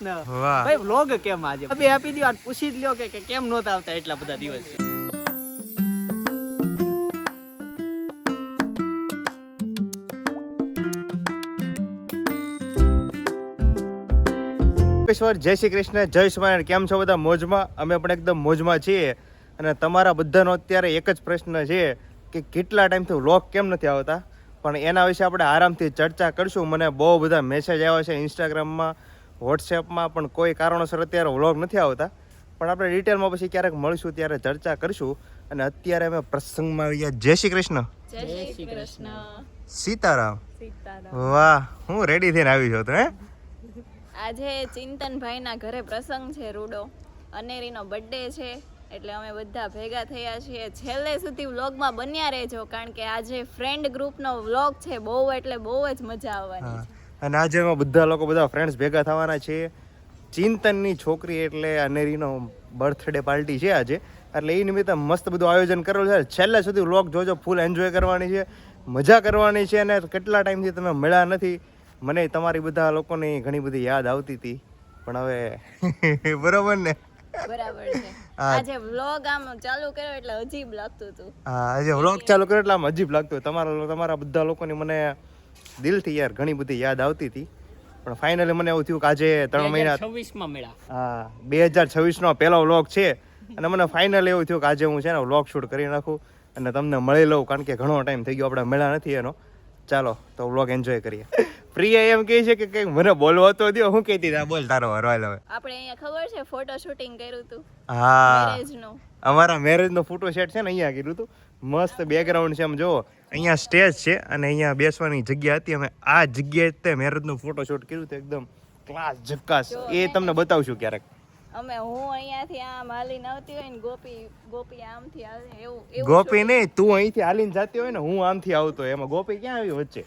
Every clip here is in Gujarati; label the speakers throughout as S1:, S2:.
S1: ભાઈ વ્લોગ કેમ આજે બે આપી દો, પૂછી જ લ્યો કે કેમ નહોતા આવતા એટલા બધા દિવસ. જય શ્રી કૃષ્ણ, જય સ્વામિનારાયણ. કેમ છો બધા? મોજમાં? અમે પણ એકદમ મોજમાં છીએ. અને તમારા બધાનો અત્યારે એક જ પ્રશ્ન છે કે કેટલા ટાઈમથી વ્લોગ કેમ નથી આવતા, પણ એના વિશે આપણે આરામથી ચર્ચા કરીશું. મને બહુ બધા મેસેજ આવ્યા છે ઇન્સ્ટાગ્રામમાં, વોટ્સએપમાં, પણ કોઈ કારણોસર અત્યારે વ્લોગ નથી આવતા. પણ આપણે ડિટેલમાં પછી ક્યારેક મળશું ત્યારે ચર્ચા કરીશું. અને અત્યારે અમે પ્રસંગમાં આવી ગયા. જય શ્રી કૃષ્ણ.
S2: જય શ્રી કૃષ્ણ.
S1: સીતારામ.
S2: સીતારામ.
S1: વાહ, હું રેડી થઈને આવી છું. તો
S2: આજે ચિંતનભાઈના ઘરે પ્રસંગ છે, રૂડો અનેરીનો બર્થડે છે, એટલે અમે બધા ભેગા થયા છીએ. છેલ્લે સુધી વ્લોગમાં બન્યા રહેજો, કારણ કે આજે ફ્રેન્ડ ગ્રુપનો વ્લોગ છે. બહુ એટલે બહુ જ મજા આવવાની છે.
S1: અને આજે અમે બધા ફ્રેન્ડ્સ ભેગા થવાના છીએ. ચિંતનની છોકરી એટલે અનેરીનો બર્થડે પાર્ટી છે આજે, એટલે એ નિમિત્તે મસ્ત બધું આયોજન કરેલું છે. છેલ્લે સુધી વ્લોગ જોજો, ફૂલ એન્જોય કરવાની છે, મજા કરવાની છે. અને કેટલા ટાઈમથી તમે મળ્યા નથી, મને તમારી બધા લોકોની ઘણી બધી યાદ આવતી હતી, પણ હવે બરોબર ને?
S2: બરાબર છે. આજે વ્લોગ આમ ચાલુ કર્યો એટલે અજીબ લાગતું હતું.
S1: હા, આજે વ્લોગ ચાલુ કર્યો એટલે આમ અજીબ લાગતું. તમારા બધા લોકોની મને દિલથી યાર ઘણી બધી યાદ આવતી હતી, પણ ફાઇનલી મને એવું થયું કે આજે 3 મહિના
S3: 2026માં મળ્યા.
S1: હા, 2026નો પહેલો વ્લોગ છે, અને મને ફાઇનલી એવું થયું કે આજે હું છે ને વ્લોગ શૂટ કરી નાખું અને તમને મળી લઉં, કારણ કે ઘણો ટાઈમ થઈ ગયો આપણે મળ્યા નથી એનો. ચાલો તો વ્લોગ એન્જોય કરીએ. પ્રિયા એમ કહે છે કે કંઈક મને બોલવો તો દો. હું કહેતી હતી? બોલ તારો હરવાલ હવે.
S2: આપણે અહીંયા ખબર છે ફોટો શૂટિંગ કર્યું હતું
S1: હા,
S2: મેરેજનું.
S1: અમારા મેરેજનો ફોટો સેટ છે ને, અહીંયા કર્યું હતું. મસ્ત બેકગ્રાઉન્ડ છે, આમ જુઓ. અહીંયા સ્ટેજ છે અને અહીંયા બેસવાની જગ્યા હતી. અમે આ જગ્યાએ તે મેરેજનું ફોટો શૂટ કર્યું હતું, એકદમ ક્લાસ ઝકાસ. એ તમને બતાવશું ક્યારેક.
S2: અમે હું અહીંયાથી આમ હાલીને આવતી હોય ને, ગોપી આમથી આવે, એવું
S1: ગોપી નહીં, તું અહીંથી હાલીને જતી હોય ને, હું આમથી આવતો, એમાં ગોપી ક્યાં આવી વચ્ચે?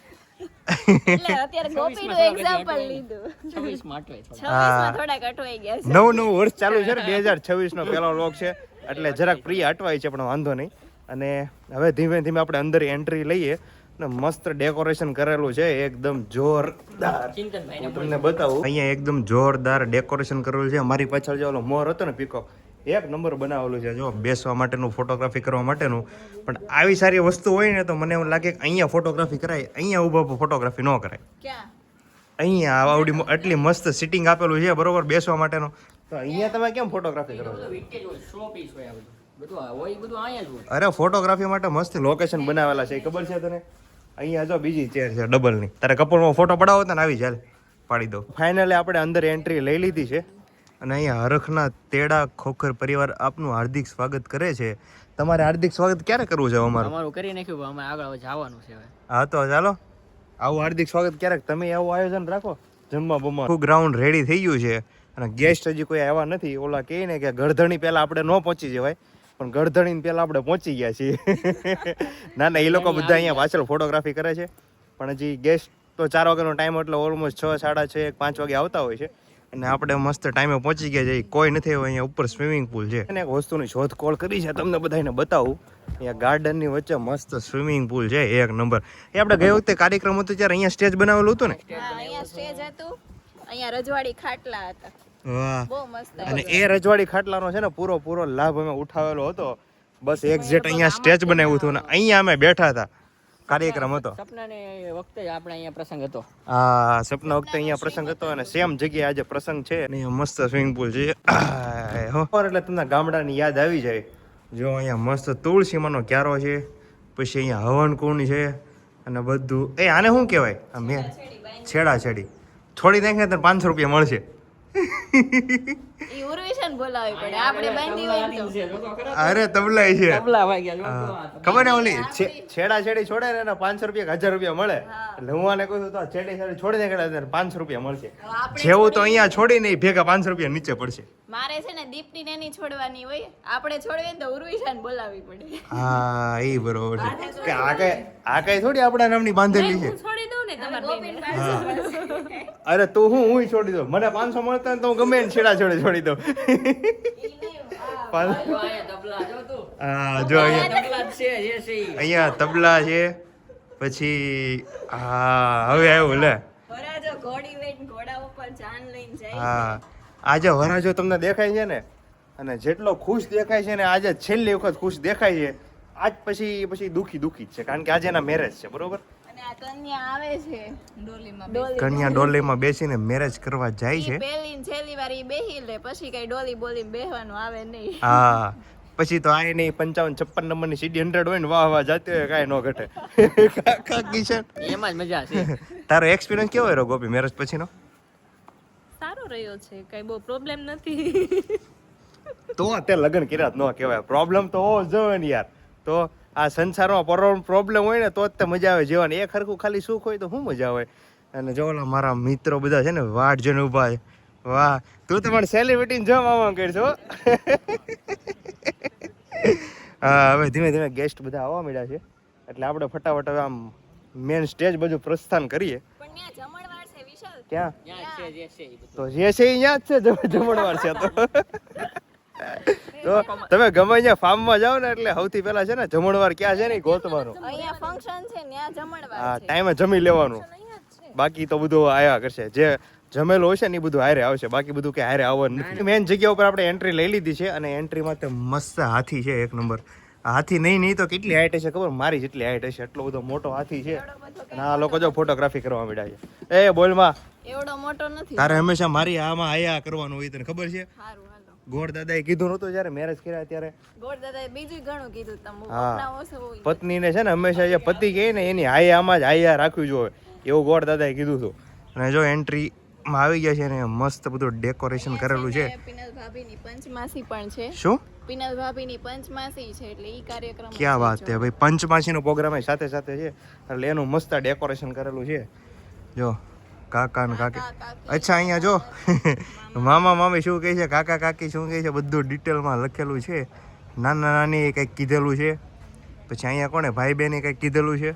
S2: એટલે અત્યારે ગોપીનું એક્ઝામ્પલ લીધું.
S3: 26માં અટવાય.
S2: 26માં થોડાક અટવાઈ ગયા છે.
S1: નવું વર્ષ ચાલુ છે ને, 2026નો પહેલો વ્લોગ છે, એટલે જરાક પ્રિય અટવાય છે, પણ વાંધો નહીં. અને હવે ધીમે ધીમે આપણે અંદર એન્ટ્રી લઈએ ને મસ્ત ડેકોરેશન કરેલું છે, એકદમ જોરદાર. હું તમને બતાવું, અહીંયા એકદમ જોરદાર ડેકોરેશન કરેલું છે. મારી પાછળ જે ઓલો મોર હતો ને, પીકોક, એક નંબર બનાવેલું છે. જો બેસવા માટેનું, ફોટોગ્રાફી કરવા માટેનું. પણ આવી સારી વસ્તુ હોય ને તો મને એવું લાગે કે અહીંયા ફોટોગ્રાફી કરાય, અહીંયા ઊભા ફોટોગ્રાફી ન કરાય.
S2: ક્યાં?
S1: અહીંયા આવડી આટલી મસ્ત સિટિંગ આપેલું છે, બરોબર, બેસવા માટેનું. તો અહીંયા તમે કેમ ફોટોગ્રાફી કરો છો?
S3: વિન્ટેજ હોય, શો પીસ હોય, આ બધું હોય, એ બધું અહીંયા જ હોય.
S1: અરે ફોટોગ્રાફી માટે મસ્ત લોકેશન બનાવેલા છે, ખબર છે તને? અહીંયા જો બીજી ચેર છે ડબલની, તારે કપલમાં ફોટો પડાવો તો ને આવી ચાલે પાડી દો. ફાઇનલી આપણે અંદર એન્ટ્રી લઈ લીધી છે, અને અહીંયા હરખના તેડા ખોખર પરિવાર આપનું હાર્દિક સ્વાગત કરે છે. તમારે હાર્દિક સ્વાગત ક્યારે કરવું છે?
S3: અમારું કરી નાખ્યું, અમે આગળ જવાનું છે હવે.
S1: હા તો ચાલો, આવું હાર્દિક સ્વાગત ક્યારેક તમે આવું આયોજન રાખો. જમવા બમવા ગ્રાઉન્ડ રેડી થઈ ગયું છે, અને ગેસ્ટ હજી કોઈ આવ્યા નથી. ઓલા કહે ને કે ગરધણી પહેલા આપણે ન પહોંચી જવાય, પણ ગરધણી પહેલા આપણે પહોંચી ગયા છીએ. ના ના, એ લોકો બધા અહીંયા પાછળ ફોટોગ્રાફી કરે છે, પણ હજી ગેસ્ટ તો 4 વાગ્યાનો ટાઈમ, એટલે ઓલમોસ્ટ 6, 6:30, 5 વાગે આવતા હોય છે. અને આપણે મસ્ત ટાઈમે પહોંચી ગયા છે. કોઈ નથી, અહીંયા ઉપર સ્વિમિંગ પુલ છે. અને એક વસ્તુની શોધખોળ કરી છે, તમને બધાને બતાવું. અહીંયા ગાર્ડનની વચ્ચે મસ્ત સ્વિમિંગ પુલ છે, એક નંબર. એ આપણે ગઈ વખતે કાર્યક્રમ હતો ત્યારે અહીંયા સ્ટેજ બનાવેલું હતું ને?
S2: હા, અહીંયા સ્ટેજ હતું, અહીંયા રજવાડી ખાટલા હતા.
S1: વાહ,
S2: બહુ મસ્ત.
S1: અને એ રજવાડી ખાટલાનો છે ને પૂરો લાભ અમે ઉઠાવેલો હતો. બસ એક્ઝેક્ટ અહીંયા સ્ટેજ બનાવ્યું હતું, અને અહીંયા અમે બેઠા હતા. કાર્યક્રમ હતો,
S3: સપનાને વખતે જ આપણે અહીંયા પ્રસંગ હતો.
S1: હા, સપના વખતે અહીંયા પ્રસંગ હતો, અને સેમ જગ્યાએ આજે પ્રસંગ છે. અને અહીંયા મસ્ત સ્વિમિંગ પુલ છે. એટલે તમને ગામડાની યાદ આવી જાય. જો અહીંયા મસ્ત તુલસીમાંનો ક્યારો છે, પછી અહીંયા હવન કુંડ છે, અને બધું. એ આને શું કહેવાય? છેડાછેડી છોડી નાખે તો 500 રૂપિયા મળશે.
S2: ઈ ઉર્વિશન બોલાવી પડે, આપણે બાંધી હોય તો.
S1: અરે તબલા છે,
S3: તબલા વાગ્યા.
S1: ખબર ને? ઓલી છેડાછેડી છોડે ને 500 રૂપિયા, 1000 રૂપિયા મળે. એટલે હું આને કહું તો છેડી છોડી દે, 500 રૂપિયા મળશે. જેવું તો અહીંયા છોડી નહીં, ભેગા 500 રૂપિયા નીચે પડશે.
S2: મારે છે ને દીપ્તિ ને એની છોડવાની હોય, આપણે છોડવી તો ઉર્વિશન બોલાવી પડે.
S1: હા, એ બરોબર છે કે આ કઈ થોડી આપણા નામની બાંધેલી છે.
S2: છોડી દઉં ને તમારે.
S1: અરે તું હું છોડી દઉં, મને 500 મળતા ને તો હું ગમે છેડા છોડી દઉં. હા, જો અહીંયા તબલા છે, પછી હા હવે આવ્યું લે
S2: ઘોડી લઈને ઘોડા ઉપર જાન લઈને જાય
S1: હા આજે વરાજો તમને દેખાય છે ને, અને જેટલો ખુશ દેખાય છે ને આજે છેલ્લી વખત ખુશ દેખાય છે, આજ પછી દુખી જ છે, કારણ કે આજે એના મેરેજ છે, બરોબર.
S2: અને આ કન્યા આવે છે ડોલીમાં
S1: કન્યા ડોલીમાં બેસીને મેરેજ કરવા જાય છે.
S2: પહેલી ને છેલ્લી વાર ઈ બેહી લે, પછી કઈ ડોલી બોલી બેહવાનું આવે નહીં.
S1: હા પછી તો આય નહીં 55-56 નંબરની સીડી 100 હોય ને વાહ વાહ જાતી હોય કાંઈ ન ઘટે. કાકા કિશન
S3: એમાં જ મજા છે.
S1: તારો એક્સપિરિયન્સ કેવો રહ્યો ગોપી મેરેજ પછીનો?
S4: સારો રહ્યો છે, કઈ બહુ પ્રોબ્લેમ નથી.
S1: તો તે લગ્ન કર્યા જ ન કહેવાય, પ્રોબ્લેમ તો હોવો જોઈએ ને યાર. તો આ સંસારમાં પ્રોબ્લેમ હોય ને તો જ તે મજા આવે જીવવાની. એક હરખું ખાલી સુખ હોય તો શું મજા આવે. અને જો ઓલા મારા મિત્રો બધા છે ને વાટ જોઈને ઊભા છે. વાહ તું તો મને સેલિબ્રિટીને જમ આવવા કરશો. હા હવે ધીમે ધીમે ગેસ્ટ બધા આવવા મળ્યા છે, એટલે આપણે ફટાફટ હવે આમ મેન સ્ટેજ બાજુ પ્રસ્થાન કરીએ.
S2: પણ ત્યાં જમણવાર છે વિશાલ.
S1: ક્યાં?
S3: ત્યાં છે જે છે ઈ બધું.
S1: તો જે છે અહીંયા જ છે જમણવાર છે. તો તમે ગમે ત્યાં ફાર્મમાં જાઓ ને એટલે સૌથી પહેલા છે ને જમણવાર ક્યાં છે ને ગોતવાનું.
S2: અહીંયા ફંક્શન છે ત્યાં જમણવાર
S1: હા
S2: છે.
S1: ટાઈમે જમી લેવાનું, બાકી તો બધું આયા કરશે. જે જમેલું હશે ને એ બધું હારે આવશે, બાકી બધું કે હારે આવવાનું નથી. મેન જગ્યા ઉપર આપણે એન્ટ્રી લઈ લીધી છે, અને એન્ટ્રીમાં તે મસ્ત હાથી છે એક નંબર. હાથી નહીં તો કેટલી હાઈટ હશે ખબર? મારી જેટલી હાઈટ હશે, એટલો બધો મોટો હાથી છે. અને આ લોકો જો ફોટોગ્રાફી કરવા મળ્યા છે. એ બોલમાં
S2: એવડો મોટો નથી.
S1: તારે હંમેશા મારી આમાં આયા કરવાનું હોય, તને ખબર છે?
S2: સારું હાલો.
S1: ગોળ દાદાએ કીધું નતું જ્યારે મેરેજ કર્યા ત્યારે.
S2: ગોળ દાદાએ બીજું ઘણું કીધું તમે
S1: હા.
S2: અપનાવો છો.
S1: પત્નીને છે ને હંમેશા જે પતિ કહે ને એની આયામાં જ આયા રાખવી જોઈએ, એવું ગોળ દાદાએ કીધું હતું. અને જો એન્ટ્રીમાં આવી ગયા છે ને મસ્ત બધું ડેકોરેશન કરેલું છે.
S2: પિનલ ભાભીની પંચમાસી પણ છે.
S1: શું?
S2: પિનલ ભાભીની પંચમાસી છે એટલે ઈ કાર્યક્રમ.
S1: ક્યાં વાત છે ભાઈ, પંચમાસીનો પ્રોગ્રામ સાથે સાથે છે, એટલે એનું મસ્ત ડેકોરેશન કરેલું છે. જો કાકા ને કાકી. અચ્છા અહીંયા જો મામા મામી શું કહે છે, કાકા કાકી શું કહે છે, બધું ડિટેલમાં લખેલું છે. નાના નાની કંઈક કીધેલું છે. પછી અહીંયા કોણે ભાઈ બહેને કંઈક કીધેલું છે.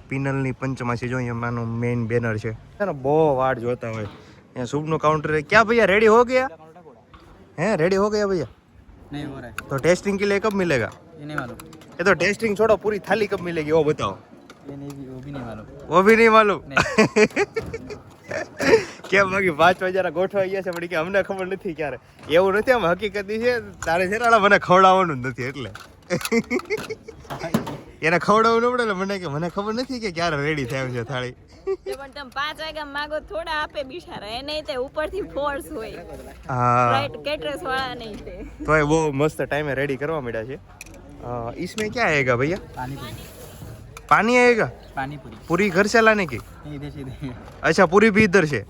S1: પિનલની પંચમાસી જો અહીંયાનું મેઇન બેનર છે. બહુ વાટ જોતા હોય. અહીંયા શુભનું કાઉન્ટર है. क्या भैया रेडी हो गया? हैं रेडी हो गया भैया?
S3: નહીં હો રહા
S1: तो टेस्टिंग के लिए कब मिलेगा?
S3: ये नहीं मालूम.
S1: ये तो टेस्टिंग छोड़ो, पूरी थाली कब मिलेगी वो बताओ.
S3: ये नहीं, वो भी नहीं मालूम.
S1: वो भी नहीं मालूम. કેમ બાકી 5 વાગ્યાના ગોઠવાઈ ગયા છે પણ કે અમને ખબર નથી ક્યારે. એવું નથી, આમ હકીકતી છે. તારે છે ને મને ખવડાવવાનું જ નથી એટલે એને ખવડાવવું પડે એટલે મને કે મને ખબર નથી કે ક્યારે રેડી થાય છે થાળી.
S2: પણ તમે 5 વાગ્યા માંગો થોડા આપે બિચારા, એને તે ઉપરથી ફોર્સ હોય.
S1: હા
S2: રાઈટ કેટરસ વાળા નહીં તે.
S1: તો એ બહુ મસ્ત ટાઈમે રેડી કરવા મળ્યા છે. इसमें क्या आएगा भैया?
S3: पानी पूरी.
S1: पानी आएगा?
S3: पानी पूरी.
S1: पूरी घर से लाने की?
S3: नहीं इधर से इधर.
S1: અચ્છા પૂરી બી ઇધર છે.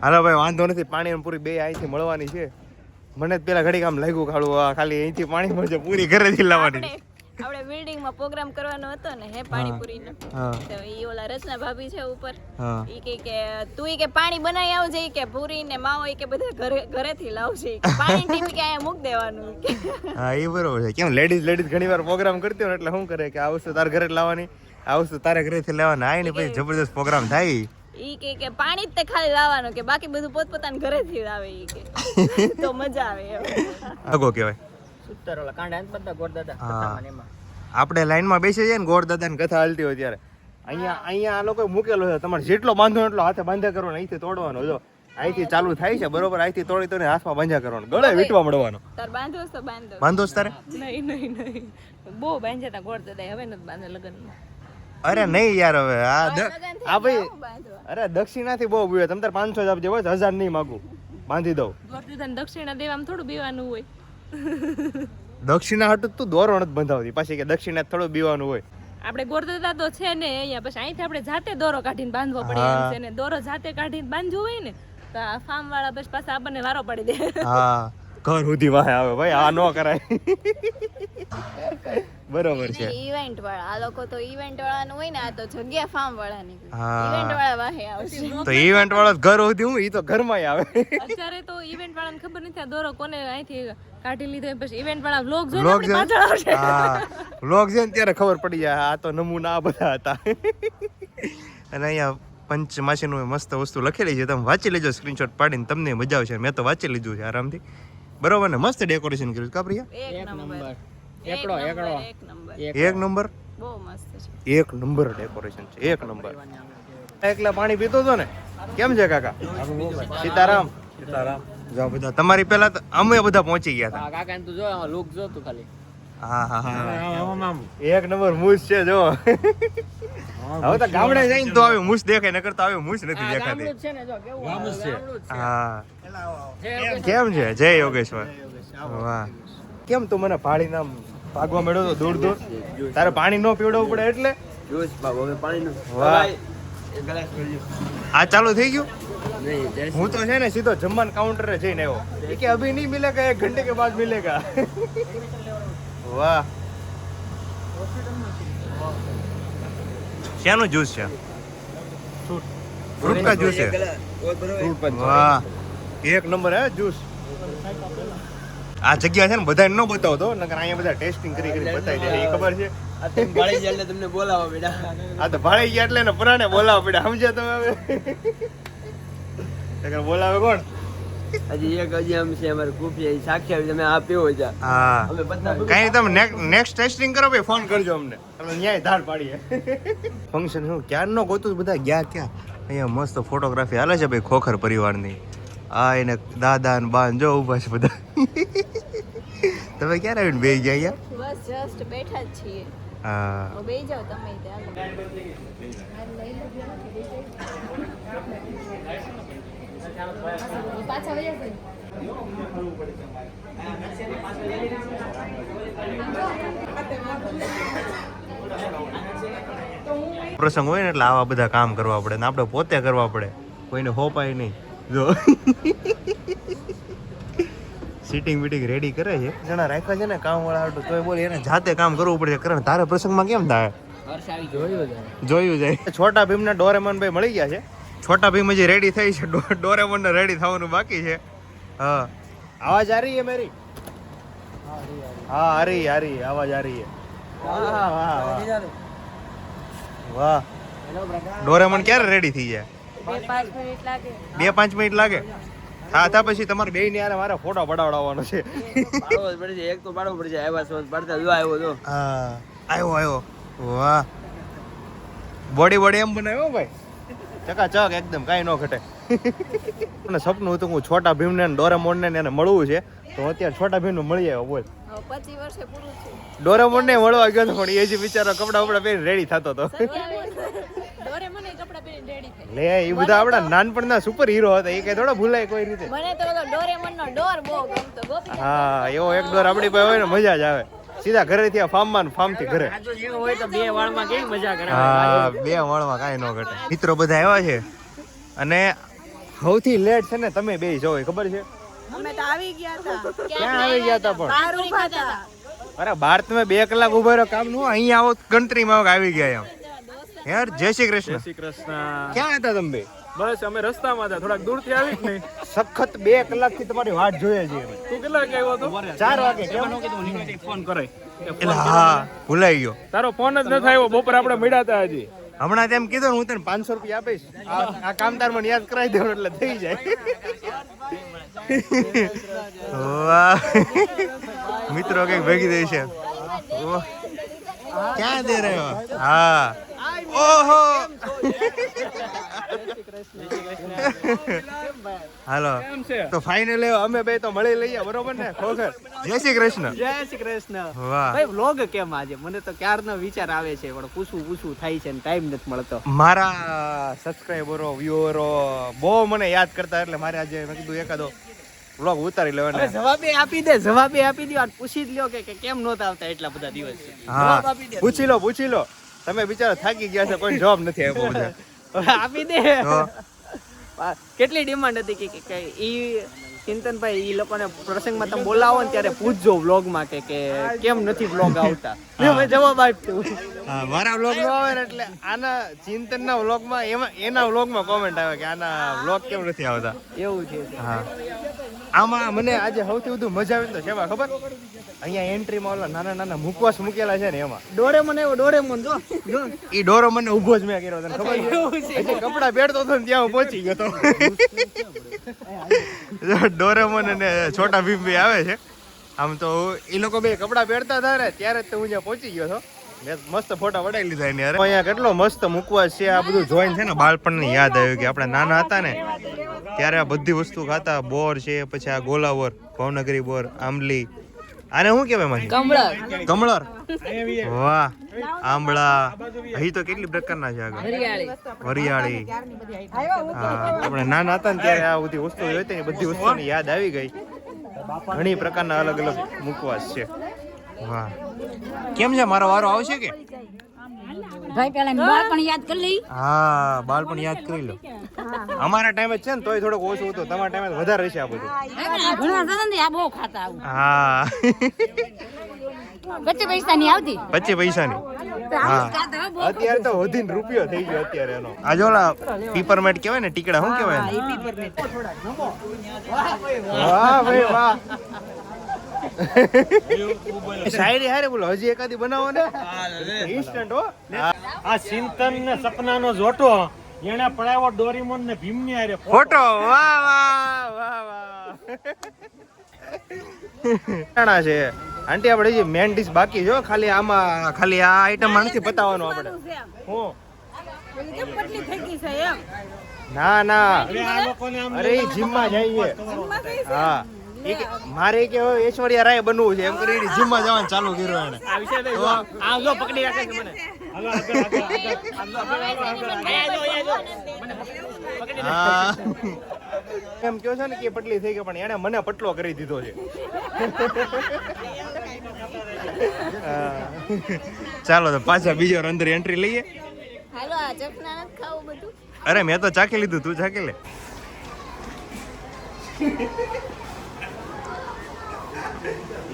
S1: હાલો ભાઈ વાંધો નથી, પાણી અને પૂરી બે અહીંથી મળવાની છે. મને જ પેલા ઘડીક આમ લાગ્યું ખાડું ખાલી અહીંથી પાણી મળશે, પૂરી ઘરેથી લાવવાની.
S2: આપણે બિલ્ડિંગમાં પ્રોગ્રામ કરવાનો હતો ને હે પાણીપુરીનો,
S1: હા
S2: તો ઈ ઓલા રચના ભાભી છે ઉપર,
S1: હા
S2: ઈ કે તું ઈ કે પાણી બનાવી આવજે, ઈ કે પૂરી ને માવો ઈ કે બધા ઘરેથી લાવશે, ઈ કે પાણી ટીપી કે અહીંયા મૂક દેવાનું ઈ કે.
S1: હા એ બરોબર છે. કેમ લેડીઝ ઘણી વાર પ્રોગ્રામ કરતી હોય એટલે શું કરે કે આ વસ્તુ તારે ઘરે જ લાવવાની, આ વસ્તુ તારે ઘરેથી લાવવાની. આય ને પછી જબરદસ્ત પ્રોગ્રામ થાય.
S2: ઈ કે પાણી જ તે ખાલી લાવવાનું, કે બાકી બધું પોતપોતાના ઘરેથી લાવે ઈ કે, તો મજા આવે એમ.
S1: આગો કહેવાય.
S3: સૂતર ઓલા કાંડા અંત બધા ગોરદાદા
S1: હા.
S3: કથામાં ને એમાં.
S1: આપણે લાઈનમાં બેસી જઈએ ને ગોળ દાદાની કથા હાલતી હોય ત્યારે અહીંયા આ લોકો મૂકેલો છે, તમારે જેટલો બાંધો એટલો હાથે બાંધ્યા કરવાનો, અહીંથી તોડવાનો. જો અહીંથી ચાલુ થાય છે બરોબર, અહીંથી તોડી તોડીને હાથમાં બાંધ્યા કરવાનો, ગળે વીંટવા મળવાનો.
S2: તાર બાંધો તો બાંધો.
S1: બાંધો જ તારે?
S4: નહીં બહુ બાંધ્યા હતા ગોળ દાદા, હવે નથી બાંધે લગ્નમાં.
S1: અરે નહીં યાર હવે આ
S2: લગન થઈ
S1: આ ભાઈ
S2: ગયા, હું બાંધવા?
S1: અરે દક્ષિણાથી બહુ બીવે. તમે તાર 500 જ આપજે, હોય 1000 નહીં માગું, બાંધી દઉં.
S4: ગોળ દાદાને દક્ષિણા દેવામાં થોડું બીવાનું હોય.
S1: દક્ષિણા હાટું તું દોરો નથી બંધાવતી, પાછી કે દક્ષિણા થોડું બીવાનું હોય.
S4: આપણે ગોળ દાદા તો છે ને અહીંયા, પછી અહીંથી આપણે જાતે દોરો કાઢીને બાંધવો પડે એમ છે ને. દોરો જાતે કાઢીને બાંધવું હોય ને તો આ ફાર્મ વાળા પછી પાછા આપણને વારો પડી દે.
S1: હા ઘર સુધી વાહે આવે ભાઈ, આ ન કરાય. બરોબર છે.
S2: ઇવેન્ટ વાળા આ લોકો તો ઇવેન્ટ વાળાનું હોય ને, આ તો જગ્યા ફાર્મ વાળાની.
S1: હા.
S2: ઇવેન્ટ વાળા વાહે આવશે.
S1: તો ઇવેન્ટ વાળો ઘર સુધી હું, ઈ તો ઘરમાં આવે.
S4: અત્યારે તો ઇવેન્ટ વાળાને ખબર નથી આ દોરો કોને અહીંથી કાઢી લીધો, પછી ઇવેન્ટ વાળા વ્લોગ જોઈને
S1: વ્લોગ
S4: આપણી પાછળ આવશે.
S1: હા વ્લોગ છે ને ત્યારે ખબર પડી જાય આ તો નમૂના આ બધા હતા. અને અહીંયા પંચમાસીનું મસ્ત વસ્તુ લખેલી છે, તમે વાંચી લેજો સ્ક્રીનશોટ પાડીને, તમને મજા આવશે. મેં તો વાંચી લીધું છે આરામથી. બરોબર ને? મસ્ત ડેકોરેશન કર્યું કા પ્રિયા?
S2: એક નંબર.
S3: એકડો એકડો
S2: એક નંબર.
S1: એક નંબર,
S2: બહુ મસ્ત છે.
S1: એક નંબર ડેકોરેશન છે, એક નંબર. એકલા પાણી પીતો હતો ને. કેમ છે કાકા? સીતારામ. જાઓ બધા તમારી પહેલા તો અમે બધા પહોંચી ગયા હતા.
S3: કાકા ને તું જો આમાં લુક જો તું ખાલી.
S1: હા હા હા એક નંબર મૂસ છે જો. હવે તો ગામડે જઈને તો આવે મૂસ દેખાય, નકર તો આવે મૂસ નથી દેખાતી.
S3: ગામડું જ છે ને જો કેવું ગામડું જ છે.
S1: હા કેમ છે? જય યોગેશ્વર. વાહ કેમ તું મને પાણી નામ ભાગવા મળ્યો તો દૂર દૂર? તારે પાણી ન પીવડાવવું પડે એટલે?
S3: જોશ બાબુ હવે પાણીનું.
S1: વાહ
S3: એક ગ્લાસ ભરજો.
S1: આ ચાલુ થઈ ગયું?
S3: નહીં જય
S1: હું તો છે ને સીધો જમવાના કાઉન્ટરે જઈને આવ્યો. એ કે અભી નહીં મિલેગા, 1 ઘંटे के बाद मिलेगा. વાહ શાનું જ્યુસ છે? ફ્રૂટ કા જ્યુસ છે. વાહ એક નંબર હે જ્યુસ. આ જગ્યા છે ને બધાને ન બતાવતો, નકર અહીંયા બધા ટેસ્ટિંગ કરી બતાવી દે. એ ખબર છે?
S3: આ તમે ભાળી જાય એટલે તમને બોલાવો બેટા.
S1: આ તો ભાળી ગયા એટલે એને પુરાણે બોલાવો પડે. સમજ્યા તમે હવે? નકર બોલાવે કોણ?
S3: હજી આમ છે અમારે કુફી સાક્ષી આવી તમે આ પીવો જા.
S1: હા
S3: અમે બધા
S1: કઈ તમે નેક્સ્ટ ટેસ્ટિંગ કરો ભાઈ, ફોન કરજો અમને, તમે ન્યાય ધાર પાડીએ. ફંક્શન શું ક્યારનો ગોતું બધા ગયા ક્યાં? અહીંયા મસ્ત ફોટોગ્રાફી હાલે છે ભાઈ ખોખર પરિવારની. આ એને દાદા ને બા જો ઊભા છે બધા. તમે ક્યારે આવીને બેસી ગયા અહીંયા?
S2: બસ જસ્ટ બેઠા જ છીએ.
S1: હા
S2: બેસી જાઓ તમે ત્યાં.
S1: પ્રસંગ હોય ને એટલે આવા બધા કામ કરવા પડે ને આપણે પોતે કરવા પડે, કોઈને હોપાય નહીં. જો સીટિંગ બીટિંગ રેડી કરે છે, જણા રાખ્યા છે ને કામ વાળા હાટું, તોય બોલે એને જાતે કામ કરવું પડે. કારણ તારે પ્રસંગમાં કેમ થાય? જોયું જાય. છોટા ભીમ ના ડોરેમોન ભાઈ મળી ગયા છે. છોટા ભીમ હજી રેડી થઈ છે, ડોરેમોન ને રેડી થવાનું બાકી છે. હા આવાજ આ રહી है मेरी? हाँ आ रही आवाज आ रही है. वाह वाह वाह ડોરેમોન ક્યારે રેડી થઈ જાય?
S4: 2-5 મિનિટ લાગે.
S1: 2-5 મિનિટ લાગે. હા તા પછી તમારે બે ની મારા ફોટો પડાવડાવવાનો છે.
S3: પાડવો જ પડશે, એક તો પાડવો પડશે. આવ્યા છો પડતા જો આવ્યો તો.
S1: હા આવ્યો. વાહ બોડી એમ બનાવ્યો ભાઈ, ચકાચક એકદમ, કાંઈ ન ઘટે. મને સપનું હતું હું છોટા ભીમ ને ડોરેમોન ને એને મળવું છે, તો અત્યારે છોટા ભીમ નું મળી આવ્યો. બોલ
S2: 25 વર્ષે પૂરું થયું.
S1: ડોરેમોન ને મળવા ગયો તો પણ એ જ બિચારો કપડા વપડા પહેરીને રેડી થતો હતો.
S4: ડોરેમોન એ કપડાં પહેરીને રેડી થઈ.
S1: લે એ બધા આપણા નાનપણના સુપર હીરો હતા, એ કઈ થોડા ભૂલાય કોઈ રીતે.
S2: મને તો ઓલો ડોરેમોન નો ડોર બહુ ગમતો. ગોપી
S1: હા એવો એક ડોર આપણી પાસે હોય ને મજા જ આવે. સીધા ઘરેથી ફાર્મમાં ને ફાર્મથી ઘરે.
S3: હોય તો બે વાળમાં કેવી મજા કરે.
S1: હા 2 વાળમાં કાંઈ ન ઘટે. મિત્રો બધા આવ્યા છે અને સૌથી લેટ છે ને તમે બે જો ખબર છે?
S2: અમે તો આવી ગયા હતા.
S1: ક્યાં આવી ગયા હતા પણ?
S2: બહાર ઊભા હતા.
S1: અરે બાર તમે 2 કલાક ઉભા રહ્યો કામ નું, અહીંયા આવો ગણતરીમાં આવી ગયા એમ. યાર જય શ્રી કૃષ્ણ.
S5: શ્રી કૃષ્ણ.
S1: ક્યાં હતા તમે બે?
S5: બસ અમે રસ્તામાં હતા, થોડાક દૂરથી આવી જ નહીં.
S1: સખત 2 કલાકથી તમારી વાટ જોઈએ છે અમે.
S5: તું કેટલા વાગે આવ્યો હતો?
S1: 4 વાગે. કેમ?
S5: ફોન કરે.
S1: એટલે હા ભૂલાઈ ગયો.
S5: તારો ફોન જ નથી આવ્યો. બપોર આપણે મળ્યા હતા હજી.
S1: હમણાં તેમ કીધું હું તને 500 રૂપિયા આપીશ, આ કામદાર મને યાદ કરાવી દેવાનું એટલે થઈ જાય. વાહ મિત્રો કઈક ભેગી દઈ છે. ક્યાં દે રહ્યો? હા ઓહો હાલો તો ફાઇનલ અમે બે તો મળી લઈએ, બરોબર ને? ખોખર જય શ્રી કૃષ્ણ.
S3: જય શ્રી કૃષ્ણ.
S1: વાહ
S3: ભાઈ વ્લોગ કેમ આજે? મને તો ક્યારનો વિચાર આવે છે પણ પૂછવું થાય છે ને ટાઈમ નથી મળતો.
S1: મારા સબસ્ક્રાઇબરો વ્યુઅરો બહુ મને યાદ કરતા, એટલે મારે આજે મેં કીધું એકાદો વ્લોગ ઉતારી લેવાનો.
S3: જવાબે આપી દે. પૂછી જ લ્યો કે કેમ નહોતા આવતા એટલા બધા દિવસ.
S1: હા પૂછી લો તમે બિચારા થાકી ગયા છે, કોઈ જવાબ નથી આપ્યો બધા.
S3: આપી દે.
S1: તો
S3: કેટલી ડિમાન્ડ હતી કે ઈ ચિંતનભાઈ ઈ લોકોને પ્રસંગમાં તમે બોલાવો ને ત્યારે પૂછજો વ્લોગમાં કે કેમ નથી વ્લોગ આવતા. મેં જવાબ આપ્યો.
S1: હા મારા વ્લોગ નો આવે ને એટલે આના ચિંતનના વ્લોગમાં એના વ્લોગમાં કોમેન્ટ આવે કે આના વ્લોગ કેમ નથી આવતા.
S3: એવું છે.
S1: હા આમાં મને આજે સૌથી વધુ મજા આવી તો સેવા ખબર? અહીંયા એન્ટ્રીમાં ઓલા નાના નાના મુખવાસ મૂકેલા છે ને એમાં
S3: ડોરેમોન જો
S1: ઈ ડોરો મને ઊભો જ મેં કર્યો, તને ખબર છે? હજી કપડા પહેરતો હતો ને ત્યાં હું પહોંચી ગયો તો. ડોરેમોન અને છોટા ભીમ આવે છે. આમ તો એ લોકો બે કપડા પહેરતા હતા ને ત્યારે હું જ્યાં પહોંચી ગયો હતો. મેં મસ્ત ફોટા વડાવી લીધા એની હારે. અહીંયા કેટલો મસ્ત મુકવાસ છે. આ બધું જોઈને છે ને બાળપણની યાદ આવ્યું કે આપણે નાના હતા ને ત્યારે આ બધી વસ્તુ ખાતા. બોર છે, પછી આ ગોલાવર, ભાવનગરી બોર, આંબલી, આને શું કહેવાય માસી? કમળર. વાહ, આંબળા. અહીં તો કેટલી પ્રકારના છે આગળ. વરિયાળી. હા, આપણે નાના હતા ને ત્યારે આ બધી વસ્તુ હતી ને બધી વસ્તુની યાદ આવી ગઈ. ઘણી પ્રકારના અલગ અલગ મુકવાસ છે. વાહ, કેમ છે? મારો વારો આવશે કે?
S6: ભાઈ પેલા બાળપણ યાદ કરી લઈ.
S1: હા, બાળપણ યાદ કરી લો. અમારા ટાઈમે છે ને તોય થોડોક ઓછું હતું, તમારા ટાઈમે વધારે રહેશે આ બધું.
S6: ઘણા હતા ને આ બહુ ખાતા આવું.
S1: હા,
S6: 25 પૈસાની આવતી.
S1: 25 પૈસાની. હા, અત્યારે તો વધીને રૂપિયો થઈ ગયો અત્યારે એનો. આ જો ઓલા પીપરમેન્ટ કહેવાય ને, ટીકડા શું કહેવાય? વાહ ભાઈ વાહ. શાયરી હારે બોલો, હજી એકાદી બનાવો ને. ઇન્સ્ટન્ટ હો.
S7: આ ચિંતન ને સપનાનો જોટો એને પડાવ્યો ડોરીમોન ને ભીમ ની હારે
S1: ફોટો. વાહ વાહ વાહ વાહ. ઘણા છે આંટી, આપણે જે મેન ડીશ બાકી જો. ખાલી આમાં ખાલી આ આઈટમ માં નથી પતાવવાનું આપણે. હું ના ના, અરે જીમ માં જઈએ. હા, મારે કે ઐશ્વર્યા રાય બનવું છે એમ કરીને જીમ માં જવાનું ચાલુ કર્યું એને.
S3: આ જો પકડી રાખે છે મને.
S1: હા, એમ કહો છો ને કે પટલી થઈ ગઈ, પણ એને મને પટલો કરી દીધો છે. ચાલો તો પાછા બીજો અંદર એન્ટ્રી લઈએ.
S2: હાલો, આ ચપના નથી ખાવું બધું.
S1: અરે મેં તો ચાખી લીધું, તું ચાખી લે.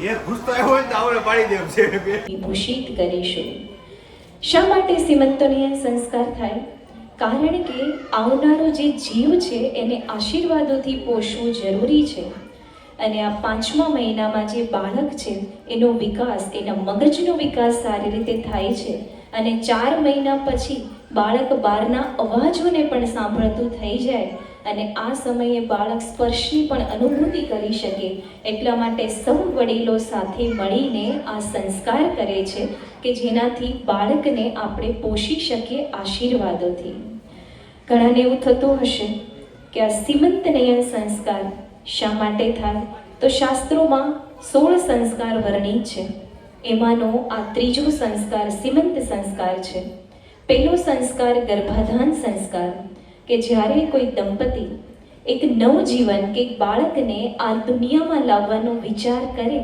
S1: એ ઘૂસતો આવ્યો હોય તો આવડે પાડી દેમ છે.
S8: વિભૂષિત કરીશું. શા માટે સીમંતોને સંસ્કાર થાય? કારણ કે આવનારો જે જીવ છે એને આશીર્વાદોથી પોષવું જરૂરી છે. અને આ 5મા મહિનામાં જે બાળક છે એનો વિકાસ, એના મગજનો વિકાસ સારી રીતે થાય છે. અને 4 મહિના પછી બાળક બહારના અવાજોને પણ સાંભળતું થઈ જાય અને આ સમયે બાળક સ્પર્શની પણ અનુભૂતિ કરી શકે. એટલા માટે સૌ વડીલો સાથે મળીને આ સંસ્કાર કરે છે કે જેનાથી બાળકને આપણે પોષી શકીએ આશીર્વાદોથી. ઘણાને એવું થતું હશે કે આ સીમંતનયન સંસ્કાર શા માટે થાય? તો શાસ્ત્રોમાં 16 સંસ્કાર વર્ણિત છે. એમાંનો આ 3જો સંસ્કાર સીમંત સંસ્કાર છે. પહેલો સંસ્કાર ગર્ભાધાન સંસ્કાર, કે જ્યારે કોઈ દંપતી એક નવજીવન કે એક બાળકને આ દુનિયામાં લાવવાનો વિચાર કરે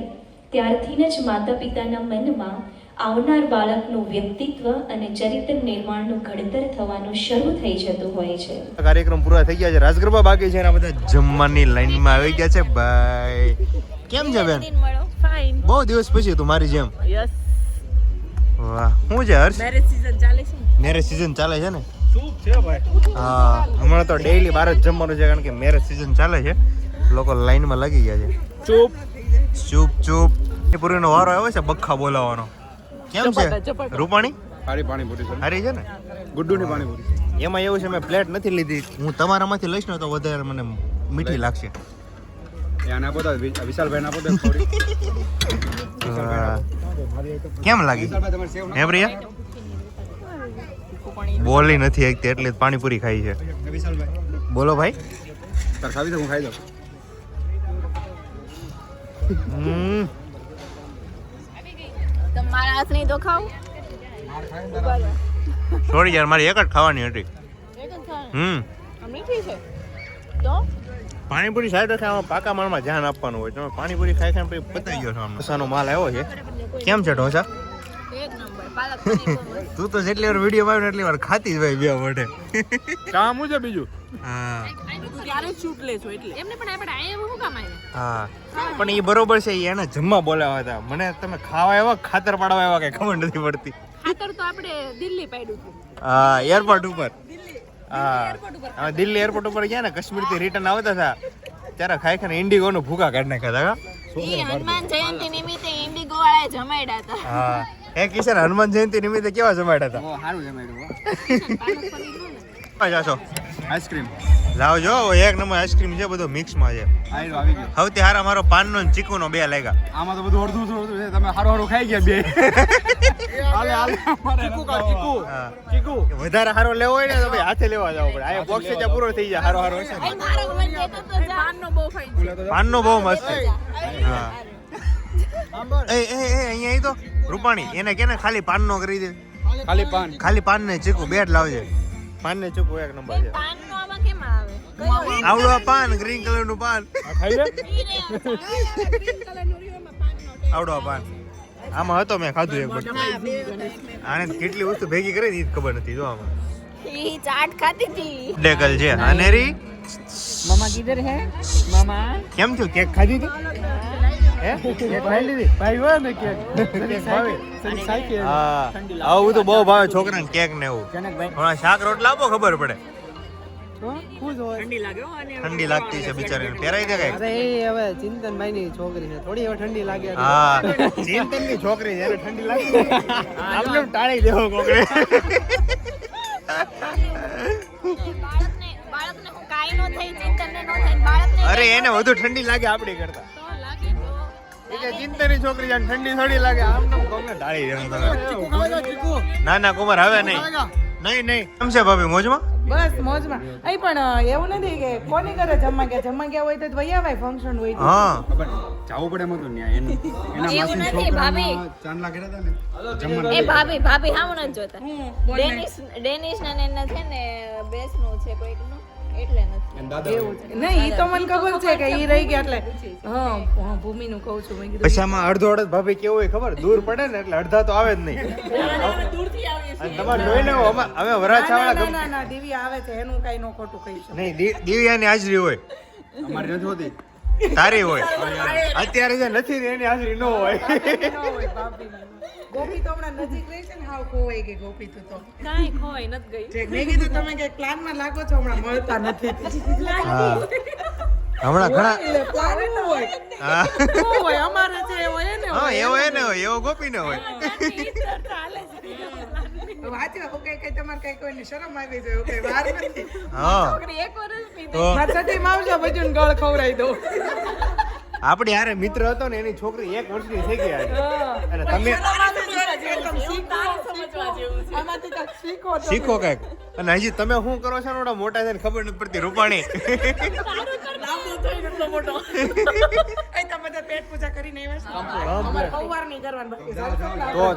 S8: ત્યારથી જ માતા પિતાના મનમાં આવનાર બાળકનું વ્યક્તિત્વ અને ચરિત્ર નિર્માણનું ઘડતર થવાનું શરૂ થઈ જતું હોય છે.
S1: કાર્યક્રમ પૂરા થઈ ગયા છે, રાસ ગરબા બાકી છે, આ બધા જમવાની લાઈનમાં આવી ગયા છે. ભાઈ કેમ છે બેન?
S4: ફાઇન.
S1: બહુ દિવસ પછી તું મારી જેમ.
S3: યસ.
S1: વાહ, શું છે હર્ષ?
S4: મેરેજ સીઝન ચાલે છે.
S1: મેરેજ સીઝન ચાલે છે ને?
S7: શું છે ભાઈ?
S1: હા, હમણાં તો ડેઈલી બહાર જ જમવાનું છે કારણ કે મેરેજ સીઝન ચાલે છે. લોકો લાઈનમાં લાગી ગયા છે.
S5: ચૂપ.
S1: ચૂપ ચૂપ. એ પૂરીનો વારો આવ્યો છે બખ્ખા બોલાવવાનો. કેમ છે રૂપાણી?
S5: સારી પાણીપુરી છે.
S1: સારી છે ને?
S5: ગુડ્ડુની પાણીપુરી.
S1: એમાં એવું છે મેં પ્લેટ નથી લીધી. હું તમારામાંથી લઈશ ને તો વધારે મને મીઠી લાગશે.
S5: યાના પોતા વિશાલભાઈ ના પોતા થોડી.
S1: કેમ લાગી હે પ્રિયા? બોલી નથી એકતી એટલે જ પાણીપુરી ખાઈ છે.
S5: વિશાલભાઈ
S1: બોલો ભાઈ.
S5: તાર ખાવી તો હું ખાઈ દઉં.
S2: તમારા હાથની તો ખાવ.
S1: સોરી યાર, મારી એક જ ખાવાની હતી.
S2: મીઠી છે તો
S1: પાણીપુરી સાઈડ રાખે, આમાં પાકા માળમાં ધ્યાન આપવાનું હોય. તમે પાણીપુરી ખાઈ ખાઈને પછી પતાઈ ગયો છો. આમ ઢોસાનો માલ આવ્યો છે. કેમ છે ઢોસા?
S2: એક નંબર. પાલક પનીર બહુ મસ્ત.
S1: તું તો જેટલી વાર વિડીયો આવ્યો એટલી વાર ખાતી જ ભાઈ બે વડે.
S5: કામ છે બીજું.
S1: હા
S4: ત્યારે જ શૂટ લેશો એટલે એમને પણ આપણે અહીંયા શું કામ આવ્યા?
S1: હા, પણ એ બરોબર છે. એને જમવા બોલાવ્યા હતા. મને તમે ખાવા આવ્યા ખાતર પાડવા આવ્યા કઈ ખબર નથી પડતી.
S4: ખાતર તો આપણે દિલ્હી પાડ્યું હતું.
S1: હા, એરપોર્ટ ઉપર. હા, અમે દિલ્હી એરપોર્ટ ઉપર ગયા ને, કાશ્મીર થી રિટર્ન આવતા હતા ત્યારે ખાઈ ખાઈને ઇન્ડિગો નું ભૂકા કાઢી નાખ્યા હતા.
S2: ઈ હનુમાન જયંતિ નિમિત્તે ઇન્ડિગો વાળાએ જમાડ્યા હતા.
S1: હા, એ કિશન હનુમાન જયંતિ નિમિત્તે કેવા જમાડ્યા હતા?
S3: સારું જમાડ્યું.
S1: જાશો
S5: આઈસ્ક્રીમ.
S1: લાવજો એક નંબર આઈસ્ક્રીમ છે, બધો મિક્સમાં છે.
S5: આયરો આવી ગયો.
S1: સૌથી હારા મારો પાનનો ને ચીકુનો બે લાગ્યા.
S5: આમાં તો બધું અડધું છે. તમે હારું ખાઈ ગયા બે. હાલે અમારે ચીકુ
S1: હા.
S3: ચીકુ
S1: વધારે હારો લેવો હોય ને તો ભાઈ હાથે લેવા જવો પડે. આ બોક્સ ત્યાં પૂરો થઈ જાય. હારો હશે ને.
S2: મારો મન કહેતો તો જાનનો બહુ ફાઈન
S1: પાનનો બહુ મસ્ત છે. હા. એ અહીંયા આવી તો રૂપાણી એને કે ને ખાલી પાનનો કરી દે.
S5: ખાલી પાન.
S1: ખાલી પાન ને ચીકુ બે જ લાવજે. પાન ને ચીકુ એક નંબર છે.
S2: પાનનો આમાં કેમ આવે કયો
S1: આવડો આ પાન ગ્રીન કલર નું પાન.
S7: ખાઈ લે.
S1: આવડો આ પાન આમાં હતો, મેં ખાધું એક બટ. આને કેટલી વસ્તુ ભેગી કરી ઈ જ ખબર નથી. જો આમાં
S2: ઈ ચાટ ખાતી હતી
S1: ડેકલ છે. અનેરી
S3: મામા કિધર હે મામા
S1: કેમ થયું? કેક ખાધી હતી? હે કેક ખાઈ લીધી?
S3: ભાઈ હોય ને કે
S1: કેક ભાવે?
S3: સાઈકલ
S1: હા, આવું તો બહુ ભાવે છોકરાને કેક ને એવું.
S3: જનકભાઈ
S1: હમણાં શાક રોટલા આપો ખબર પડે.
S3: ખુશ હોય ઠંડી લાગે હો આને
S1: ઠંડી લાગતી છે બિચારીને. પહેરાઈ દે કઈ.
S3: અરે એ હવે ચિંતનભાઈ ની છોકરી છે, થોડી હવે ઠંડી લાગે.
S1: હા, ચિંતનની છોકરી છે, એને ઠંડી લાગી. આમને એમ ટાળી દેવો કોકરે.
S2: બાળકને હું કાઈ નો થઈ ચિંતનને નો થાય બાળકને
S1: અરે એને વધુ ઠંડી લાગે આપણી કરતા. એ કે ચિંતનની છોકરી છે, ઠંડી થોડી લાગે. આમ તો કોકને ટાળી દેવું. ના ના કુમાર હવે નહીં. નહીં કેમ છે ભાભી મોજમાં?
S9: બસ મોજમાં. અહીં પણ એવું નથી કે કોની ઘરે જમવા ગયા હોય તો વહી આવાય, ફંક્શન હોય તો.
S1: હા,
S5: જાવું પડે એમ હતું ન્યા એના
S2: એવું
S5: માસીના
S2: નથી, ભાભી.
S5: છોકરાના ચાંદલા કર્યા હતા ને જમવાનું.
S2: એ ભાભી હાવ ન જોતા ડેનિશ ને એના છે ને બેસનું છે કોઈકનું એટલે નથી
S5: એના દાદા
S9: એવું છે. નહીં, ઈ તો મને ખબર છે કે ઈ રહી ગયા એટલે હા ભૂમિનું કહું છું. મેં કીધું
S1: પછી આમાં અડધો અડધ ભાભી કેવું હોય ખબર? દૂર પડે ને એટલે અડધા તો આવે જ નહીં. અને તમારે જોઈ લે અમે વરાછાવાળા
S9: ના ના દિવ્યા આવે છે એનું કઈ નો ખોટું કહી શકું.
S1: નહીં, દિવ્યાની હાજરી હોય,
S5: અમારી નથી હોતી.
S1: તારી હોય. અત્યારે જે નથી ને એની હાજરી ન હોય.
S9: ન હોય બાપીની. ગોપી તો હમણાં નજીક રહી છે ને, હાવ ખોવાઈ ગઈ ગોપી તો
S4: કાંઈ ખોવાઈ નથી ગઈ.
S9: ઠીક. મેં કીધું તમે કઈ પ્લાનમાં લાગો છો, હમણાં મળતા નથી.
S1: હા, હમણાં ઘણા
S9: એટલે પ્લાન ન હોય.
S1: હા
S9: ન હોય અમારે છે એવો એને
S1: હા, એવો એને હોય, એવો ગોપી ને હોય.
S9: વાંચો કઈ તમારે કઈ કોઈને શરમ આવી જાય એવું કઈ વાર નથી.
S1: હા,
S2: એક વર્ષની
S1: તો
S9: મારા સતી માવજો બધું ગળ ખવડાવી દઉં.
S1: આપણી હારે મિત્ર હતો ને એની છોકરી 1 વર્ષની થઈ ગઈ આજે. અને તમે
S9: આમાંથી કાંઈક શીખો તો.
S1: શીખો કઈક. અને હજી તમે શું કરો છો ને મોટા થઈને ખબર નથી પડતી. રૂપાણી
S9: અહીં તમે બધા પેટ પૂજા કરીને આવ્યા છો? અમારે કૌવાર નહીં કરવાનું બાકી છે.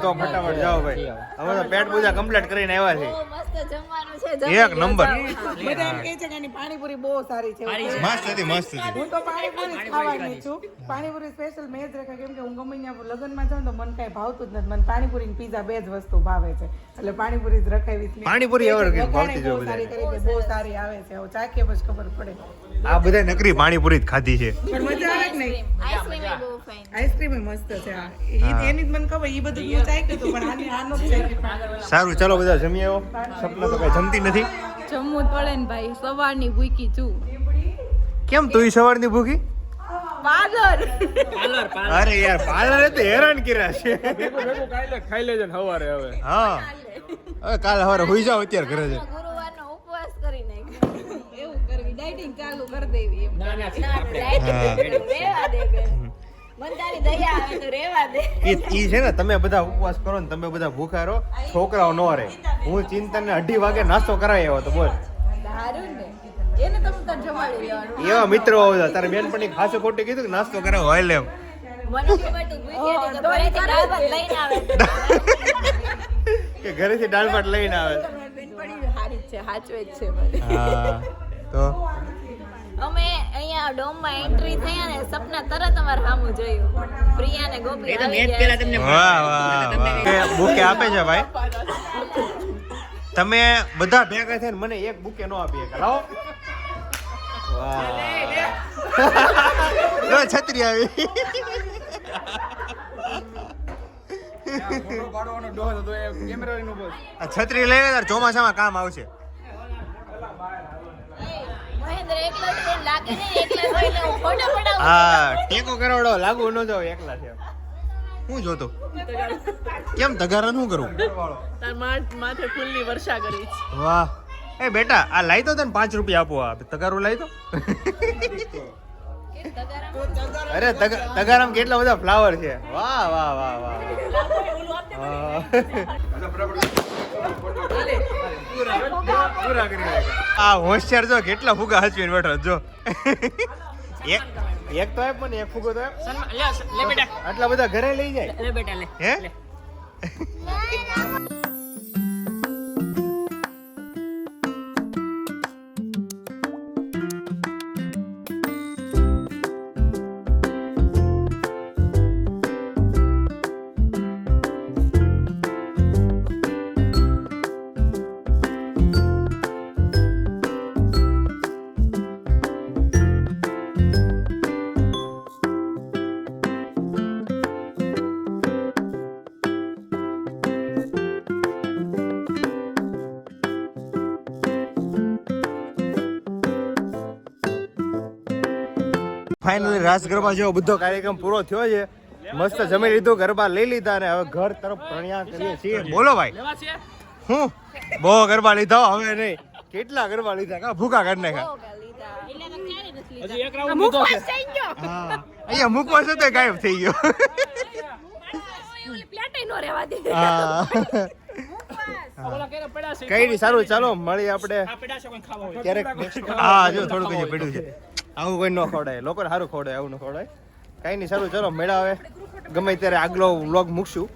S1: તો ફટાફટ જાઓ ભાઈ. અમે તો પેટ પૂજા કમ્પ્લીટ કરીને આવ્યા છીએ.
S2: બહુ મસ્ત જમવાનું છે
S1: એક નંબર.
S9: બધા એમ કહે છે કે એની પાણીપુરી બહુ સારી છે.
S1: મસ્ત હતી, મસ્ત હતી.
S9: હું તો પાણીપુરી જ ખાવાની છું. પાણીપુરી સ્પેશિયલ મેં જ રાખ્યા કેમ કે હું ગમે ત્યાં લગ્નમાં જાઉં તો મને કાંઈ ભાવતું જ નથી. મને પાણીપુરી ને પીઝા બે જ વસ્તુ ભાવે છે, એટલે પાણીપુરી જ રખાવી છે.
S1: પાણીપુરી evergreen ભાવતી જો
S9: બહુ સારી
S1: બધાને.
S9: કરી છે, બહુ સારી આવે છે. હવે ચાખીએ પછી ખબર પડે.
S1: આ બધા નકરી પાણીપુરી જ ખાધી છે.
S9: પણ મજા આવે કે નહીં?
S2: આઈસ્ક્રીમ એ બહુ ફાઇન
S9: આઈસ્ક્રીમ એ મસ્ત છે. હા, એની જ મને ખબર, એ બધું હું ચાખ્યું હતું પણ આનો જ ચાખ્યું.
S1: સારું, ચાલો બધા જમી આવો. સપના તો કઈ જમતી નથી.
S4: જમવું જ પડે ને ભાઈ, સવારની ભૂખી છું.
S1: કેમ તું સવારની ભૂખી?
S4: પાગલ.
S1: અરે યાર, પાર્લર તો હેરાન કર્યા છે.
S3: ખાઈ લેજો ને સવારે હવે.
S1: હા, હવે કાલે સવારે હોઈ જાવ, અત્યારે ઘરે છે.
S2: ગુરુવારનો ઉપવાસ કરી નાખ્યો
S4: એવું કરવી, ડાયટિંગ ચાલુ કરી દેવી એમ.
S2: રેવા દે કે મન તારી દયા આવે તો રેવા દે
S1: ઈ છે ને, તમે બધા ઉપવાસ કરો ને તમે બધા ભૂખા રહો, છોકરાઓ ન રહે. હું ચિંતનને 2:30 વાગે નાસ્તો કરાવી આવ્યો તો બોલ.
S4: સારું ને, એને તમે તાર જમાડી લેવાનું.
S1: એવા મિત્રો હોય. તારે બેનપણી ખાસું ખોટું કીધું કે નાસ્તો કરાવો હોય એમ.
S2: મને ખબર તું ભૂખી હતી તો ઘરેથી દાળ ભાત લઈને આવે
S1: કે ઘરેથી દાળ ભાત લઈને આવે.
S2: બેનપણી હારી જ છે, સાચવે જ છે મને.
S1: હા, તો
S2: અમે અહીંયા ડોમમાં એન્ટ્રી થયા ને સપના તરત અમાર સામું જોયું. પ્રિયા ને ગોપી આવી ગયા છે.
S1: વાહ વાહ વાહ. બુકે આપે છે ભાઈ. તમે બધા ભેગા થઈને મને એક બુકે નો આપી શકે. લાવો. વાહ. લો છત્રી આવી.
S5: ફોટો પાડવાનો ડોહ હતો એ કેમેરાનો બોલ.
S1: આ છત્રી લઈને તાર ચોમાસામાં કામ આવશે.
S2: મહેન્દ્ર એકલો જ એમ લાગે નહીં, એકલા હોય એટલે હું ફોટો પડાવું.
S1: હા, ટેકો કરાવડો, લાગુ ન જાવ એકલા છે. હું જોતો કેમ તગારા નું કરું?
S4: તાર માથે ફૂલની વર્ષા કરી છે.
S1: વાહ, એ બેટા આ લાઈ તો તને 5 રૂપિયા આપો આ તગારું લાઈ તો અરે તગારામ કેટલા બધા ફ્લાવર છે વાહ વાહ વાહ વાહ આ હોશિયાર જો કેટલા ફુગા હચવીને બેઠો જો એક તો આપ મને એક ફુગો તો આટલા બધા ઘરે લઈ જાય હે ફાઇનલી રાસ ગરબા જેવો બધો કાર્યક્રમ પૂરો થયો છે મસ્ત જમી લીધું ગરબા લઈ લીધા અને હવે ઘર તરફ પ્રણ્યા કરીએ છીએ બોલો ભાઈ હું બહુ ગરબા લીધા હવે નહીં કેટલા ગરબા લીધા કા ભૂકા કાઢ નાખ્યા અહીંયા મૂકવા છે તો ગાયબ થઈ ગયો કઈ નહીં સારું ચાલો મળીએ આપણે ક્યારેક હા જો થોડુંક જ પડ્યું છે આવું કોઈ ન ખવડાય લોકોને સારું ખવડાય આવું ન ખવડાય કઈ નહીં સારું ચલો મેળા આવે ગમે ત્યારે આગલો વ્લોગ મૂકશું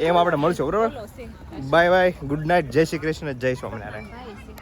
S1: એમ આપણે મળશું બરોબર બાય બાય ગુડ નાઇટ જય શ્રી કૃષ્ણ જય સ્વામિનારાયણ